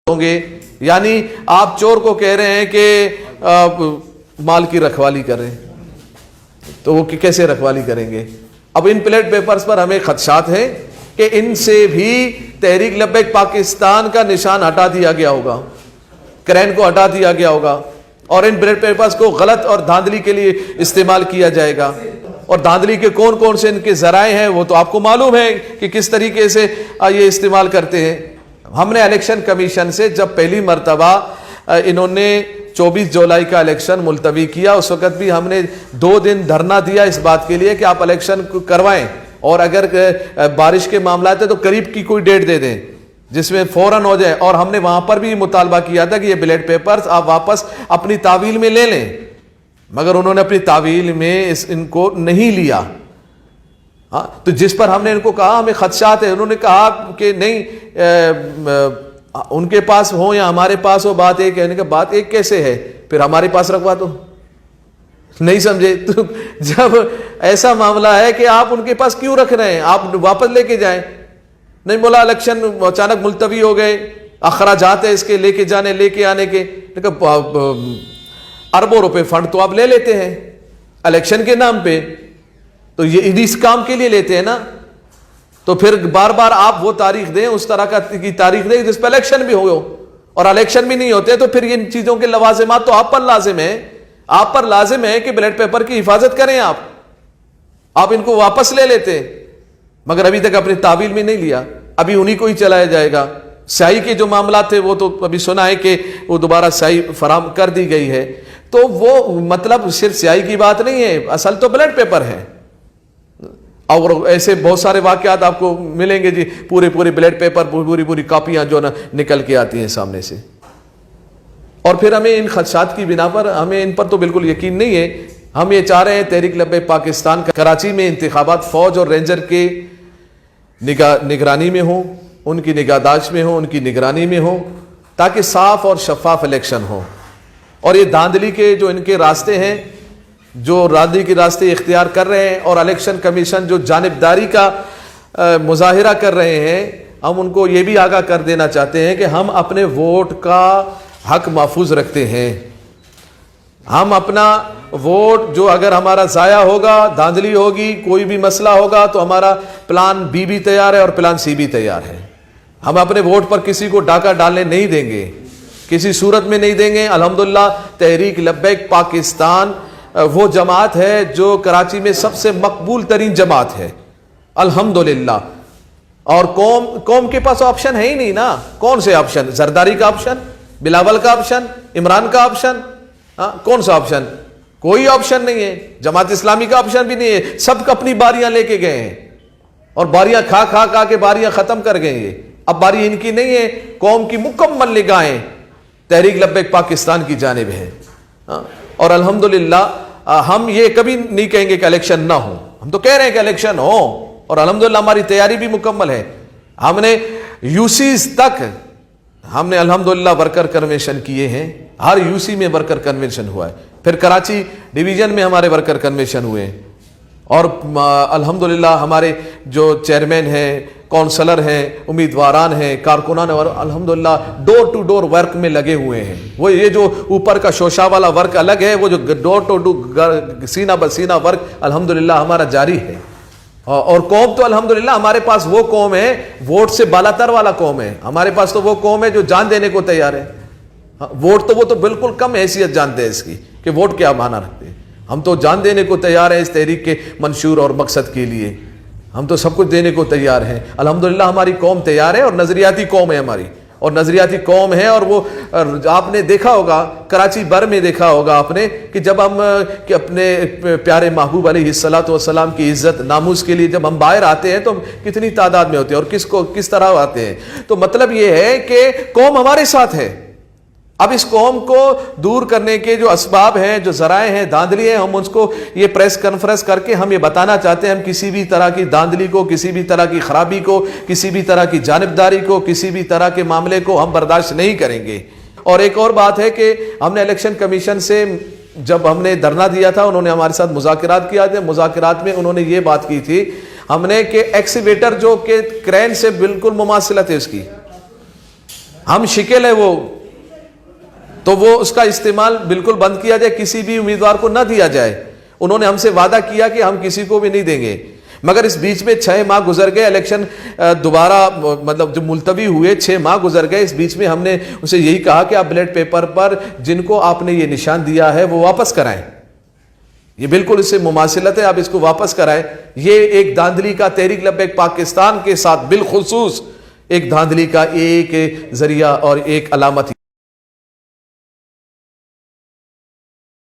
ہوں گے، یعنی آپ چور کو کہہ رہے ہیں کہ مال کی رکھوالی کریں، تو وہ کیسے رکھوالی کریں گے؟ اب ان پلیٹ پیپرز پر ہمیں خدشات ہیں کہ ان سے بھی تحریک لبیک پاکستان کا نشان ہٹا دیا گیا ہوگا، کرین کو ہٹا دیا گیا ہوگا، اور ان پلیٹ پیپرز کو غلط اور دھاندلی کے لیے استعمال کیا جائے گا۔ اور دھاندلی کے کون کون سے ان کے ذرائع ہیں وہ تو آپ کو معلوم ہے کہ کس طریقے سے یہ استعمال کرتے ہیں۔ ہم نے الیکشن کمیشن سے جب پہلی مرتبہ انہوں نے 24 جولائی کا الیکشن ملتوی کیا، اس وقت بھی ہم نے 2 دن دھرنا دیا اس بات کے لیے کہ آپ الیکشن کروائیں، اور اگر بارش کے معاملات ہیں تو قریب کی کوئی ڈیٹ دے دیں جس میں فوراً ہو جائے۔ اور ہم نے وہاں پر بھی مطالبہ کیا تھا کہ یہ بیلٹ پیپرز آپ واپس اپنی تعویل میں لے لیں، مگر انہوں نے اپنی تعویل میں ان کو نہیں لیا۔ تو جس پر ہم نے ان کو کہا ہمیں خدشات ہے، انہوں نے کہا کہ نہیں ان کے پاس ہو یا ہمارے پاس ہو بات ایک ہے۔ بات ایک کیسے ہے؟ پھر ہمارے پاس رکھوا دو۔ نہیں سمجھے؟ تو جب ایسا معاملہ ہے کہ آپ ان کے پاس کیوں رکھ رہے ہیں، آپ واپس لے کے جائیں۔ نہیں مولا الیکشن اچانک ملتوی ہو گئے، اخراجات ہے اس کے لے کے جانے لے کے آنے کے، اربوں روپے فنڈ تو آپ لے لیتے ہیں الیکشن کے نام پہ، تو یہ اس کام کے لیے لیتے ہیں نا، تو پھر بار بار آپ وہ تاریخ دیں، اس طرح کی تاریخ دیں جس پہ الیکشن بھی ہو، اور الیکشن بھی نہیں ہوتے، تو پھر ان چیزوں کے لوازمات تو آپ پر لازم ہیں۔ آپ پر لازم ہے کہ بیلٹ پیپر کی حفاظت کریں، آپ ان کو واپس لے لیتے، مگر ابھی تک اپنی تعویل میں نہیں لیا، ابھی انہی کو ہی چلایا جائے گا۔ سیاہی کے جو معاملات تھے وہ تو ابھی سنا ہے کہ وہ دوبارہ سیاہی فراہم کر دی گئی ہے، تو وہ مطلب صرف سیاہی کی بات نہیں ہے، اصل تو بیلٹ پیپر ہے۔ اور ایسے بہت سارے واقعات آپ کو ملیں گے جی، پورے بیلٹ پیپر، پوری کاپیاں جو نکل کے آتی ہیں سامنے سے۔ اور پھر ہمیں ان خدشات کی بنا پر ہمیں ان پر تو بالکل یقین نہیں ہے۔ ہم یہ چاہ رہے ہیں تحریک لبیک پاکستان کا کراچی میں انتخابات فوج اور رینجر کے نگرانی میں ہوں، ان کی نگہداشت میں ہوں، ان کی نگرانی میں ہوں، تاکہ صاف اور شفاف الیکشن ہو۔ اور یہ دھاندلی کے جو ان کے راستے ہیں، جو رادی کے راستے اختیار کر رہے ہیں، اور الیکشن کمیشن جو جانبداری کا مظاہرہ کر رہے ہیں، ہم ان کو یہ بھی آگاہ کر دینا چاہتے ہیں کہ ہم اپنے ووٹ کا حق محفوظ رکھتے ہیں۔ ہم اپنا ووٹ جو اگر ہمارا ضائع ہوگا، دھاندلی ہوگی، کوئی بھی مسئلہ ہوگا، تو ہمارا پلان بی بھی تیار ہے اور پلان سی بھی تیار ہے۔ ہم اپنے ووٹ پر کسی کو ڈاکہ ڈالنے نہیں دیں گے، کسی صورت میں نہیں دیں گے۔ الحمدللہ تحریک لبیک پاکستان وہ جماعت ہے جو کراچی میں سب سے مقبول ترین جماعت ہے، الحمدللہ۔ اور قوم کے پاس آپشن ہے ہی نہیں نا۔ کون سے آپشن؟ زرداری کا آپشن، بلاول کا آپشن، عمران کا آپشن، کون سا آپشن؟ کوئی آپشن نہیں ہے۔ جماعت اسلامی کا آپشن بھی نہیں ہے۔ سب اپنی باریاں لے کے گئے ہیں، اور باریاں کھا کے باریاں ختم کر گئے ہیں۔ اب باری ان کی نہیں ہے، قوم کی مکمل نگاہیں تحریک لبیک پاکستان کی جانب ہیں۔ اور الحمدللہ ہم یہ کبھی نہیں کہیں گے کہ الیکشن نہ ہو، ہم تو کہہ رہے ہیں کہ الیکشن ہو، اور الحمدللہ ہماری تیاری بھی مکمل ہے۔ ہم نے یوسیز تک ہم نے الحمدللہ ورکر کنونشن کیے ہیں، ہر یوسی میں ورکر کنونشن ہوا ہے، پھر کراچی ڈویژن میں ہمارے ورکر کنونشن ہوئے ہیں، اور الحمدللہ ہمارے جو چیئرمین ہیں، کونسلر ہیں، امیدواران ہیں، کارکنان ہیں، اور الحمدللہ ڈور ٹو ڈور ورک میں لگے ہوئے ہیں۔ وہ یہ جو اوپر کا شوشا والا ورک الگ ہے، وہ جو ڈور ٹو ڈور سینہ بسینہ ورک الحمدللہ ہمارا جاری ہے۔ اور قوم تو الحمدللہ ہمارے پاس وہ قوم ہے، ووٹ سے بالاتر والا قوم ہے ہمارے پاس، تو وہ قوم ہے جو جان دینے کو تیار ہے۔ ووٹ تو وہ تو بالکل کم حیثیت جانتے ہیں اس کی کہ ووٹ کیا معنی رکھتے ہیں۔ ہم تو جان دینے کو تیار ہیں اس تحریک کے منشور اور مقصد کے لیے، ہم تو سب کچھ دینے کو تیار ہیں۔ الحمدللہ ہماری قوم تیار ہے، اور نظریاتی قوم ہے ہماری، اور نظریاتی قوم ہے۔ اور وہ آپ نے دیکھا ہوگا، کراچی بھر میں دیکھا ہوگا آپ نے، کہ جب ہم کہ اپنے پیارے محبوب علیہ الصلوۃ والسلام کی عزت ناموس کے لیے جب ہم باہر آتے ہیں تو کتنی تعداد میں ہوتے ہیں، اور کس طرح آتے ہیں۔ تو مطلب یہ ہے کہ قوم ہمارے ساتھ ہے۔ اب اس قوم کو دور کرنے کے جو اسباب ہیں، جو ذرائع ہیں، دھاندلی ہیں، ہم اس کو یہ پریس کانفرنس کر کے ہم یہ بتانا چاہتے ہیں، ہم کسی بھی طرح کی دھاندلی کو، کسی بھی طرح کی خرابی کو، کسی بھی طرح کی جانبداری کو، کسی بھی طرح کے معاملے کو ہم برداشت نہیں کریں گے۔ اور ایک اور بات ہے کہ ہم نے الیکشن کمیشن سے جب ہم نے دھرنا دیا تھا، انہوں نے ہمارے ساتھ مذاکرات کیا تھے، مذاکرات میں انہوں نے یہ بات کی تھی ہم نے کہ ایکسیویٹر جو کہ کرین سے بالکل مماثلت ہے اس کی، ہم شکل ہے وہ، تو وہ اس کا استعمال بالکل بند کیا جائے، کسی بھی امیدوار کو نہ دیا جائے. انہوں نے ہم سے وعدہ کیا کہ ہم کسی کو بھی نہیں دیں گے، مگر اس بیچ میں 6 ماہ گزر گئے، الیکشن دوبارہ مطلب جو ملتوی ہوئے 6 ماہ گزر گئے. اس بیچ میں ہم نے اسے یہی کہا کہ آپ بیلٹ پیپر پر جن کو آپ نے یہ نشان دیا ہے وہ واپس کرائیں. یہ بالکل اس سے مماثلت ہے، آپ اس کو واپس کرائیں. یہ ایک دھاندلی کا تحریک لبیک پاکستان کے ساتھ بالخصوص ایک دھاندلی کا ایک ذریعہ اور ایک علامت